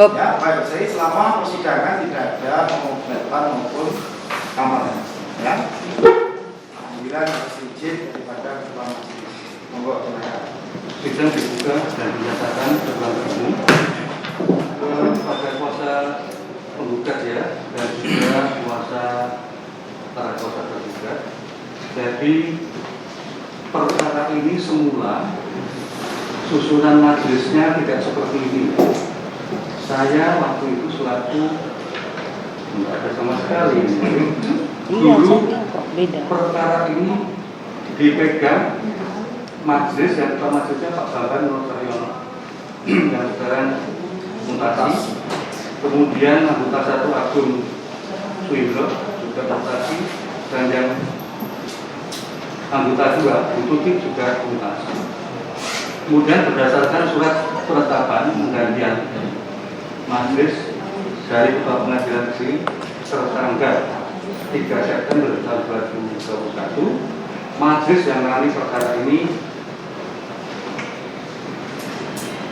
Ya, baik. Jadi selama persidangan tidak ada pengobatan maupun keamanan. Ya. Panggilan atas izin daripada ketua majelis. Monggo silakan. Sidang dibuka dan dinyatakan terbuka umum pada kuasa penggugat ya, dan juga kuasa para kuasa tergugat. Jadi perkara ini semula susunan majelisnya tidak seperti ini. Saya waktu itu selaku tidak ada sama sekali. Dulu perkara ini dipegang majelis yang ketua majelisnya Pak Bambang Nur Saryono yang sekarang mutasi, kemudian anggota 1 Agung Suwindro juga mutasi, dan yang anggota 2 Bututi juga mutasi. Kemudian berdasarkan surat penetapan penggantian majelis dari Ketua Pengadilan Negeri tertanggal 3 September tahun 2021, majelis yang menangani perkara ini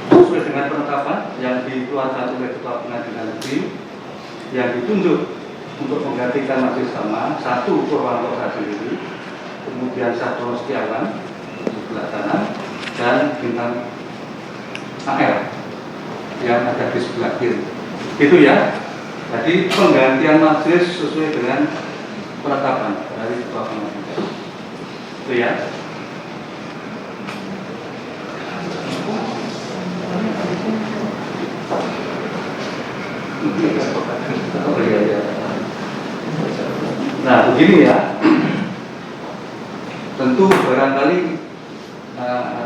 sesuai dengan penetapan yang dikeluarkan oleh Ketua Pengadilan Negeri yang ditunjuk untuk menggantikan majelis sama 1 Purwanto sendiri, kemudian 1 Setiawan di sebelah sana, dan bintang AL yang ada di sebelah kiri. Itu ya. Jadi penggantian majelis sesuai dengan penetapan dari Ketua Pengadilan. Itu ya. Nah, begini ya. Tentu barangkali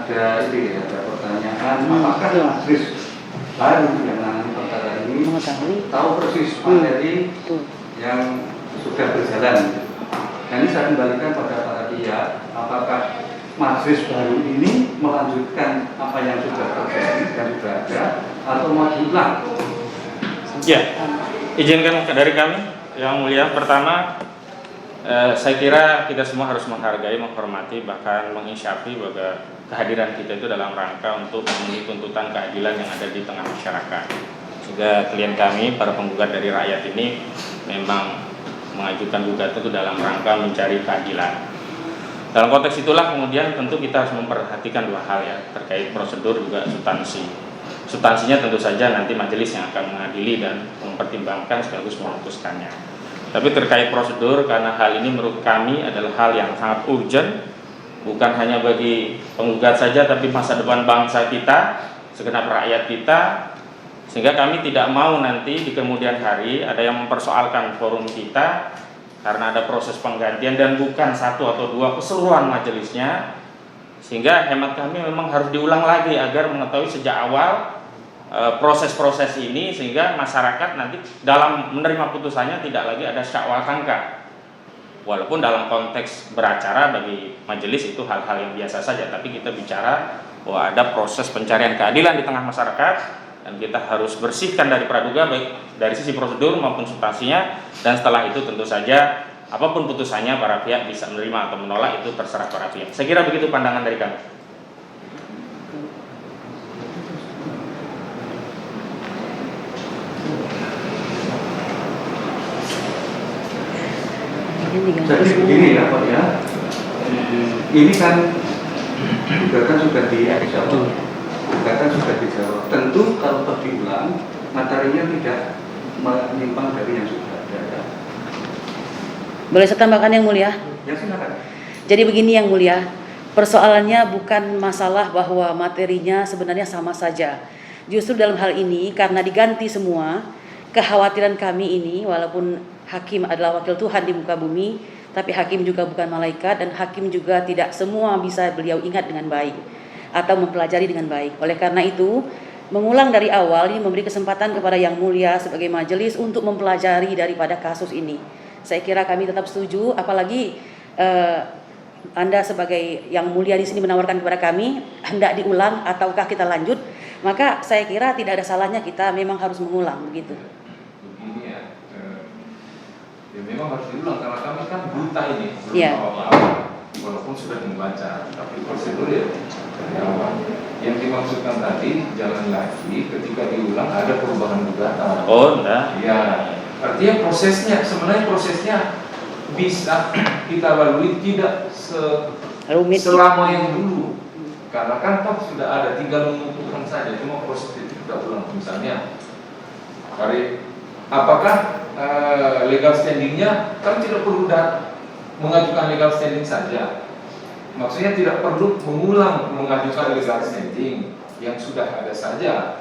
ada pertanyaan, apakah majelis baru yang menangani perkara ini tahu persis materi yang sudah berjalan. Dan ini saya kembalikan pada para pihak, apakah majelis baru ini melanjutkan apa yang sudah terjadi dan sudah ada, atau mau diulang? Ya, izinkan dari kami yang mulia. Pertama, saya kira kita semua harus menghargai, menghormati, bahkan menginsyafi bahwa kehadiran kita itu dalam rangka untuk memenuhi tuntutan keadilan yang ada di tengah masyarakat. Sehingga klien kami, para penggugat dari rakyat ini memang mengajukan gugatan itu dalam rangka mencari keadilan. Dalam konteks itulah kemudian tentu kita harus memperhatikan 2 hal ya, terkait prosedur juga substansi. Substansinya tentu saja nanti majelis yang akan mengadili dan mempertimbangkan sekaligus memutuskannya. Tapi terkait prosedur, karena hal ini menurut kami adalah hal yang sangat urgent, bukan hanya bagi penggugat saja, tapi masa depan bangsa kita, segenap rakyat kita, sehingga kami tidak mau nanti di kemudian hari ada yang mempersoalkan forum kita karena ada proses penggantian dan bukan 1 atau 2 keseluruhan majelisnya, sehingga hemat kami memang harus diulang lagi agar mengetahui sejak awal proses-proses ini, sehingga masyarakat nanti dalam menerima putusannya tidak lagi ada syakwa sangka. Walaupun dalam konteks beracara bagi majelis itu hal-hal yang biasa saja, tapi kita bicara bahwa ada proses pencarian keadilan di tengah masyarakat dan kita harus bersihkan dari praduga baik dari sisi prosedur maupun substansinya, dan setelah itu tentu saja apapun putusannya para pihak bisa menerima atau menolak, itu terserah para pihak. Saya kira begitu pandangan dari kami. Jadi begini ya Pak ya, ini kan gugatan sudah dijawab, tentu kalau diulang materinya tidak menyimpang dari yang sudah ada. Boleh saya tambahkan yang mulia? Ya silakan. Jadi begini yang mulia, persoalannya bukan masalah bahwa materinya sebenarnya sama saja. Justru dalam hal ini karena diganti semua, kekhawatiran kami ini, walaupun hakim adalah wakil Tuhan di muka bumi, tapi hakim juga bukan malaikat, dan hakim juga tidak semua bisa beliau ingat dengan baik atau mempelajari dengan baik. Oleh karena itu, mengulang dari awal ini memberi kesempatan kepada yang mulia sebagai majelis untuk mempelajari daripada kasus ini. Saya kira kami tetap setuju, apalagi Anda sebagai yang mulia di sini menawarkan kepada kami hendak diulang ataukah kita lanjut, maka saya kira tidak ada salahnya kita memang harus mengulang begitu. Begini ya memang harus diulang karena kami kan buta ini, belum Ya. apa-apa. walaupun sudah membaca, tapi prosedur ya dari awal. Yang dimaksudkan tadi jalan lagi ketika diulang ada perubahan gugatan. Oh, enggak. Ya, artinya sebenarnya prosesnya bisa kita lalui tidak Rumit. selama yang dulu. Karena kan sudah ada, tinggal mengumpulkan saja, cuma proses itu kita ulang. Misalnya, apakah legal standingnya kan tidak perlu mengajukan legal standing saja. Maksudnya tidak perlu mengajukan legal standing yang sudah ada saja,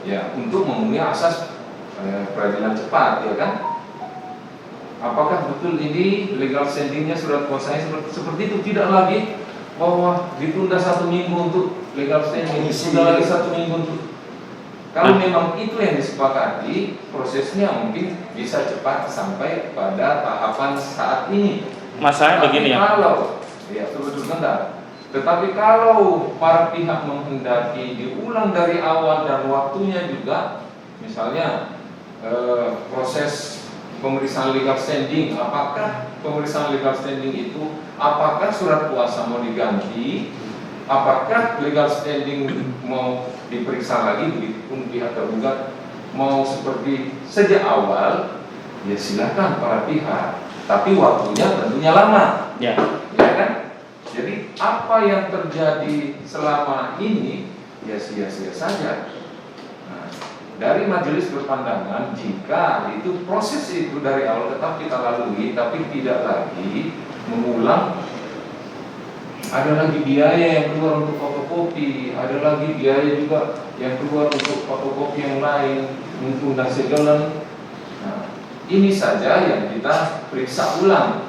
ya, untuk memenuhi asas peradilan cepat, ya kan? Apakah betul ini legal standingnya surat kuasanya seperti itu? Tidak lagi bahwa ditunda 1 minggu untuk legal standing, sudah lagi 1 minggu untuk. Kalau memang itu yang disepakati, prosesnya mungkin bisa cepat sampai pada tahapan saat ini. Masalahnya begini ya. Tetapi kalau para pihak menghendaki diulang dari awal dan waktunya juga, misalnya proses pemeriksaan legal standing, apakah pemeriksaan legal standing itu, apakah surat kuasa mau diganti, apakah legal standing mau diperiksa lagi, begitupun pihak tergugat mau seperti sejak awal, ya silakan para pihak, tapi waktunya tentunya lama, Ya. ya kan? Jadi apa yang terjadi selama ini ya sia-sia saja. Nah, dari majelis berpandangan jika itu proses itu dari awal tetap kita lalui, tapi tidak lagi mengulang. Ada lagi biaya yang keluar untuk fotokopi, ada lagi biaya juga yang keluar untuk fotokopi yang lain, undang segala. Nah, ini saja yang kita periksa ulang.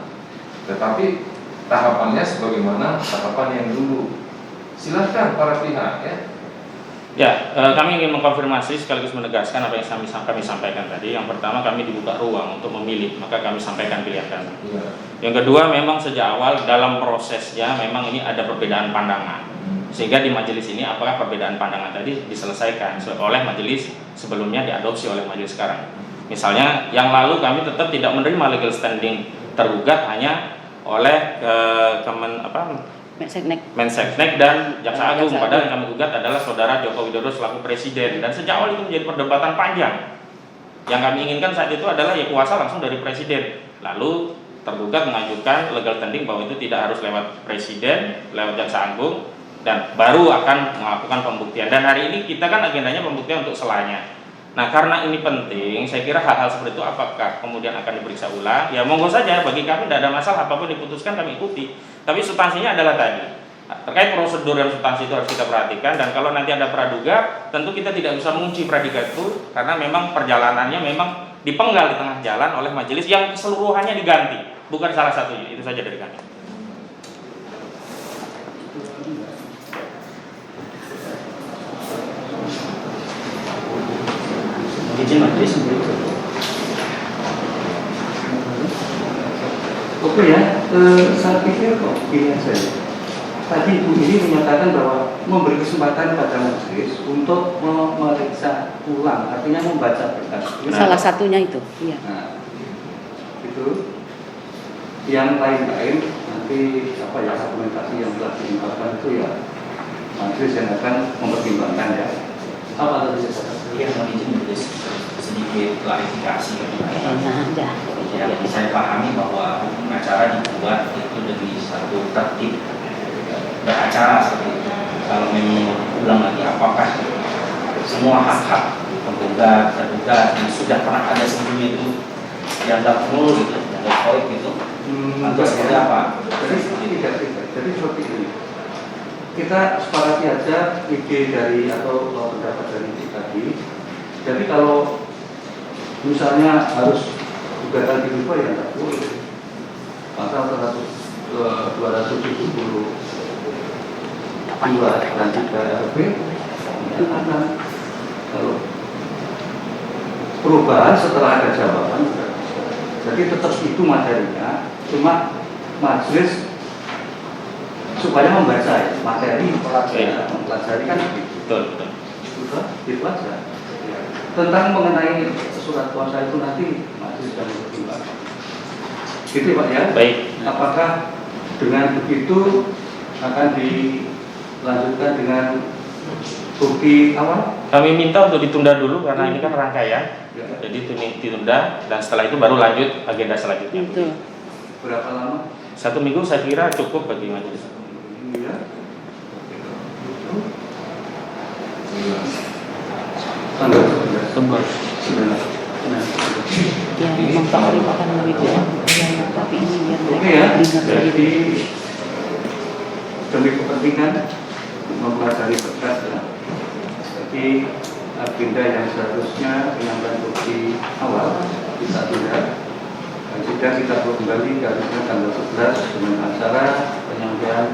Tetapi tahapannya sebagaimana tahapan yang dulu. Silakan para pihak, ya. Ya, kami ingin mengkonfirmasi sekaligus menegaskan apa yang kami sampaikan tadi. Yang pertama, kami dibuka ruang untuk memilih, maka kami sampaikan pilihan kami. Ya. Yang kedua, memang sejak awal dalam prosesnya memang ini ada perbedaan pandangan. Sehingga di majelis ini apakah perbedaan pandangan tadi diselesaikan oleh majelis sebelumnya, diadopsi oleh majelis sekarang. Misalnya yang lalu kami tetap tidak menerima legal standing tergugat hanya oleh Menseknek dan Jaksa Agung, padahal yang kami gugat adalah Saudara Joko Widodo selaku Presiden, dan sejak awal itu menjadi perdebatan panjang. Yang kami inginkan saat itu adalah ya kuasa langsung dari Presiden, lalu tergugat mengajukan legal standing bahwa itu tidak harus lewat Presiden, lewat Jaksa Agung, dan baru akan melakukan pembuktian. Dan hari ini kita kan agendanya pembuktian untuk selanya. Nah, karena ini penting, saya kira hal-hal seperti itu apakah kemudian akan diperiksa ulang? Ya monggo saja, bagi kami tidak ada masalah, apapun diputuskan kami ikuti. Tapi substansinya adalah tadi, terkait prosedur dan substansi itu harus kita perhatikan. Dan kalau nanti ada praduga, tentu kita tidak bisa mengunci predikat itu, karena memang perjalanannya memang dipenggal di tengah jalan oleh majelis yang keseluruhannya diganti, bukan salah satunya. Itu saja dari kami. Izin majelis berikut. Oke ya, saya pikir kok pilihan saya. Tadi Ibu ini menyatakan bahwa memberi kesempatan pada majelis untuk memeriksa ulang, artinya membaca berkas. Salah satunya itu, iya. Nah, itu yang lain-lain nanti apa ya, argumentasi yang telah diungkapkan itu ya majelis yang akan mempertimbangkan ya. Apa tadi saya katakan? Yang izin majelis sedikit klarifikasi ya. Yang saya pahami bahwa hukum acara dibuat itu demi satu tertib beracara seperti itu. Kalau memang ulang lagi, apakah semua hak-hak penggugat, tergugat yang sudah pernah ada sebelumnya itu dianggap nol gitu, dianggap void gitu, atau seperti apa? Jadi seperti ini. Kita sepakati aja ide dari atau pendapat dari tadi. Jadi kalau misalnya harus gugatan dirubah ya tidak boleh. Pasal 272 dan 3 RB menyatakan kalau perubahan setelah ada jawaban. Jadi tetap itu materinya, cuma majelis supaya membaca ya, materi mempelajari kan Betul. sudah dipelajari. Tentang mengenai surat kuasa itu nanti majelis akan bertimbang. Gitu Pak ya. Baik. Apakah Dengan begitu akan dilanjutkan dengan bukti awal. Kami minta untuk ditunda dulu karena ini kan rangkaian. Ya. Jadi ditunda dan setelah itu baru lanjut agenda selanjutnya. Betul. Berapa lama? 1 minggu saya kira cukup bagi majelis. Ya. Tunggu. Ya, memang Pak Arif akan lebih kurang. Ya, tapi ini biar Oke ya. mereka dengar Jadi sendiri. demi kepentingan mempelajari berkas ya. Jadi agenda yang seharusnya penyampaian bukti awal bisa tidak. Dan sidang kita perlu kembali ke harusnya tanggal 11 dengan acara penyampaian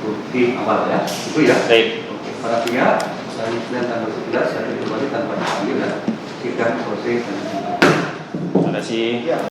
bukti awal ya. Itu ya. Baik. Oke, para pihak saya Senin tanggal 11 saya kembali tanpa dipanggil ya. Sidang selesai dan Terima kasih. Ya.